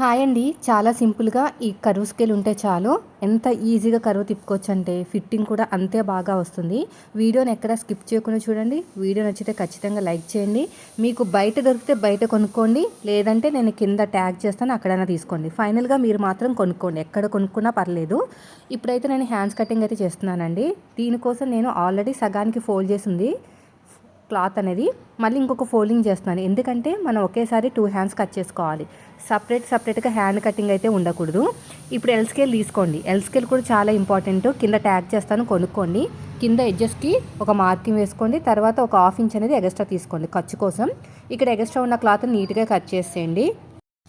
Hi అండి. చాలా సింపుల్‌గా ఈ కర్వ్ స్కేల్ ఉంటే చాలు ఎంత ఈజీగా కర్వ్ తిప్పుకోవచ్చంటే ఫిట్టింగ్ కూడా అంతే బాగా వస్తుంది. వీడియోని ఎక్కడ స్కిప్ చేయకుండా చూడండి. వీడియో నచ్చితే ఖచ్చితంగా లైక్ చేయండి. మీకు బయట దొరికితే బయట కొనుక్కోండి. లేదంటే నేను కింద ట్యాగ్ చేస్తాను, అక్కడైనా తీసుకోండి. ఫైనల్‌గా మీరు మాత్రం కొనుక్కోండి. ఎక్కడ కొనుక్కున్నా పర్లేదు. ఇప్పుడైతే నేను హ్యాండ్స్ కటింగ్ అయితే చేస్తున్నానండి. దీనికోసం నేను ఆల్రెడీ సగానికి ఫోల్డ్ చేసింది క్లాత్ అనేది మళ్ళీ ఇంకొక ఫోల్డింగ్ చేస్తున్నాను. ఎందుకంటే మనం ఒకేసారి 2 హ్యాండ్స్ కట్ చేసుకోవాలి. సపరేట్గా హ్యాండ్ కటింగ్ అయితే ఉండకూడదు. ఇప్పుడు ఎల్ స్కేల్ తీసుకోండి. ఎల్ స్కేల్ కూడా చాలా ఇంపార్టెంట్. కింద ట్యాగ్ చేస్తాను, కొనుక్కోండి. కింద ఎడ్జెస్కి ఒక మార్కింగ్ వేసుకోండి. తర్వాత ఒక 1/2 ఇంచ్ అనేది ఎక్స్ట్రా తీసుకోండి ఖర్చు కోసం. ఇక్కడ ఎక్స్ట్రా ఉన్న క్లాత్ నీట్గా కట్ చేసేయండి.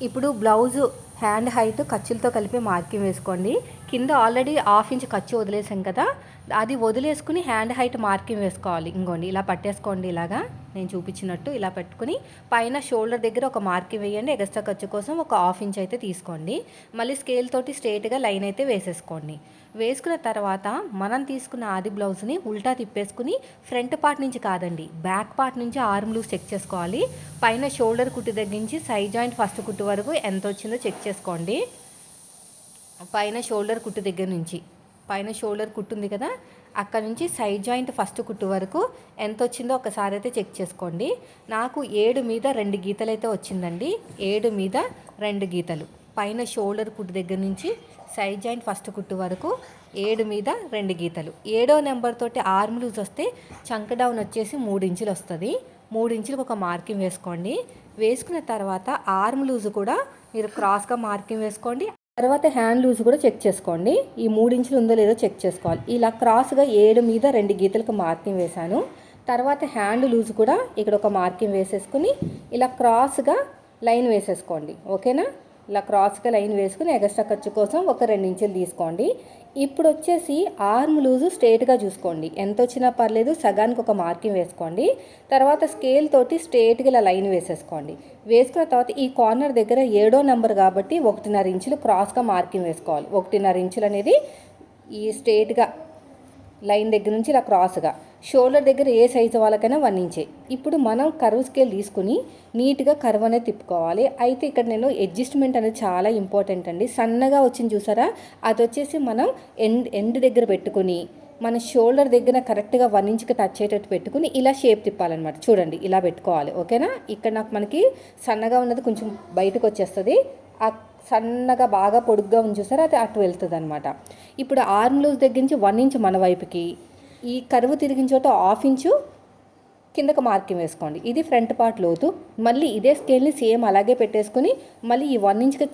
ఇప్పుడు బ్లౌజు హ్యాండ్ హైట్ ఖర్చులతో కలిపి మార్కింగ్ వేసుకోండి. కింద ఆల్రెడీ 1/2 ఇంచ్ ఖర్చు వదిలేసాం కదా, అది వదిలేసుకుని హ్యాండ్ హైట్ మార్కింగ్ వేసుకోవాలి. ఇంకోండి ఇలా పట్టేసుకోండి. ఇలాగా నేను చూపించినట్టు ఇలా పెట్టుకుని పైన షోల్డర్ దగ్గర ఒక మార్కింగ్ వేయండి. ఎక్స్ట్రా ఖర్చు కోసం ఒక 1/2 ఇంచ్ అయితే తీసుకోండి. మళ్ళీ స్కేల్ తోటి స్ట్రేట్గా లైన్ అయితే వేసేసుకోండి. వేసుకున్న తర్వాత మనం తీసుకున్న ఆది బ్లౌజ్ని ఉల్టా తిప్పేసుకుని ఫ్రంట్ పార్ట్ నుంచి కాదండి, బ్యాక్ పార్ట్ నుంచి ఆర్మ్ లూజ్ చెక్ చేసుకోవాలి. పైన షోల్డర్ కుట్టు దగ్గర నుంచి సైడ్ జాయింట్ ఫస్ట్ కుట్టు వరకు ఎంత వచ్చిందో చెక్ చేసుకోండి. పైన షోల్డర్ కుట్టు దగ్గర నుంచి, పైన షోల్డర్ కుట్టు ఉంది కదా, అక్కడ నుంచి సైడ్ జాయింట్ ఫస్ట్ కుట్టు వరకు ఎంత వచ్చిందో ఒకసారి అయితే చెక్ చేసుకోండి. నాకు 7 మీద 2 గీతలు అయితే వచ్చిందండి. 7 మీద 2 గీతలు పైన షోల్డర్ కుట్టు దగ్గర నుంచి సైడ్ జాయింట్ ఫస్ట్ కుట్టు వరకు 7 మీద 2 గీతలు. 7వ నెంబర్ తోటి ఆర్మ్ లూజ్ వస్తే చంక డౌన్ వచ్చేసి 3 ఇంచులు వస్తుంది. 3 ఇంచులకు ఒక మార్కింగ్ వేసుకోండి. వేసుకున్న తర్వాత ఆర్మ్ లూజ్ కూడా మీరు క్రాస్గా మార్కింగ్ వేసుకోండి. తర్వాత హ్యాండ్ లూజ్ కూడా చెక్ చేసుకోండి. ఈ 3 ఇంచులు ఉందో లేదో చెక్ చేసుకోవాలి. ఇలా క్రాస్గా 7 మీద 2 గీతలకు మార్కింగ్ వేశాను. తర్వాత హ్యాండ్ లూజ్ కూడా ఇక్కడ ఒక మార్కింగ్ వేసేసుకుని ఇలా క్రాస్గా లైన్ వేసేసుకోండి. ఓకేనా? ఇలా క్రాస్గా లైన్ వేసుకుని ఎక్స్ట్రా ఖర్చు కోసం ఒక 2 ఇంచులు తీసుకోండి. ఇప్పుడు వచ్చేసి ఆర్మ్ లూజు స్ట్రేట్గా చూసుకోండి. ఎంత వచ్చినా పర్లేదు, సగానికి ఒక మార్కింగ్ వేసుకోండి. తర్వాత స్కేల్ తోటి స్ట్రేట్గా ఇలా లైన్ వేసేసుకోండి. వేసుకున్న తర్వాత ఈ కార్నర్ దగ్గర 7వ నెంబర్ కాబట్టి 1.5 ఇంచులు క్రాస్గా మార్కింగ్ వేసుకోవాలి. 1.5 ఇంచులు అనేది ఈ స్ట్రేట్గా లైన్ దగ్గర నుంచి ఇలా క్రాస్గా, షోల్డర్ దగ్గర ఏ సైజు వాళ్ళకైనా 1 ఇంచే. ఇప్పుడు మనం కర్వ్ స్కేల్ తీసుకుని నీట్గా కర్వ్ అనేది తిప్పుకోవాలి. అయితే ఇక్కడ నేను అడ్జస్ట్మెంట్ అనేది చాలా ఇంపార్టెంట్ అండి. సన్నగా వచ్చింది చూసారా, అది వచ్చేసి మనం ఎండ్ దగ్గర పెట్టుకుని మన షోల్డర్ దగ్గర కరెక్ట్గా 1 ఇంచ్కి టచ్ అయ్యేటట్టు పెట్టుకుని ఇలా షేప్ తిప్పాలన్నమాట. చూడండి, ఇలా పెట్టుకోవాలి. ఓకేనా? ఇక్కడ నాకు మనకి సన్నగా ఉన్నది కొంచెం బయటకు వచ్చేస్తుంది. ఆ సన్నగా బాగా పొడుగ్గా ఉంది చూసారా, అది అటు వెళ్తుంది అనమాట. ఇప్పుడు ఆర్మ్ లూజ్ దగ్గర నుంచి 1 ఇంచ్ మన వైపుకి, ఈ కరువు తిరిగిన చోట 1/2 ఇంచు కిందకు మార్కింగ్ వేసుకోండి. ఇది ఫ్రంట్ పార్ట్ లోతు. మళ్ళీ ఇదే స్కేల్ని సేమ్ అలాగే పెట్టేసుకుని మళ్ళీ ఈ 1 ఇంచ్కి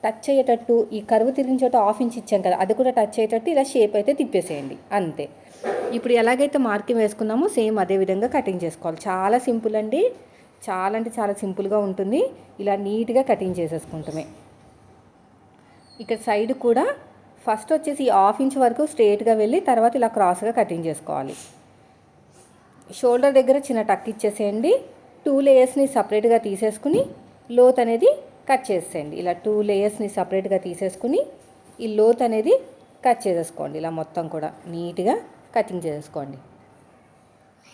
టచ్ అయ్యేటట్టు, ఈ కరువు తిరిగిన చోట 1/2 ఇంచ్ ఇచ్చాం కదా, అది కూడా టచ్ అయ్యేటట్టు ఇలా షేప్ అయితే తిప్పేసేయండి. అంతే. ఇప్పుడు ఎలాగైతే మార్కింగ్ వేసుకున్నామో సేమ్ అదే విధంగా కటింగ్ చేసుకోవాలి. చాలా సింపుల్ అండి. చాలా అంటే చాలా సింపుల్గా ఉంటుంది. ఇలా నీట్గా కటింగ్ చేసేసుకుంటామే. ఇక్కడ సైడ్ కూడా ఫస్ట్ వచ్చేసి 1/2 ఇంచ్ వరకు స్ట్రేట్గా వెళ్ళి తర్వాత ఇలా క్రాస్గా కటింగ్ చేసుకోవాలి. షోల్డర్ దగ్గర చిన్న టక్ ఇచ్చేసేయండి. 2 లేయర్స్ని సపరేట్గా తీసేసుకుని లోత్ అనేది కట్ చేసేయండి. ఇలా 2 లేయర్స్ని సపరేట్గా తీసేసుకుని ఈ లోత్ అనేది కట్ చేసేసుకోండి. ఇలా మొత్తం కూడా నీట్గా కటింగ్ చేసేసుకోండి.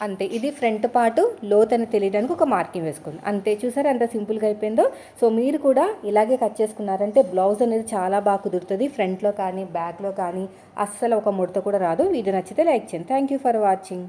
అంతే. ఇది ఫ్రంట్ పార్టు లోత్ అని తెలియడానికి ఒక మార్కింగ్ వేసుకోండి. అంతే. చూసారా ఎంత సింపుల్గా అయిపోయిందో. సో మీరు కూడా ఇలాగే కట్ చేసుకున్నారంటే బ్లౌజ్ అనేది చాలా బాగా కుదురుతుంది. ఫ్రంట్లో కానీ బ్యాక్లో కానీ అస్సలు ఒక ముడత కూడా రాదు. వీడియో నచ్చితే లైక్ చేయండి. Thank you for watching.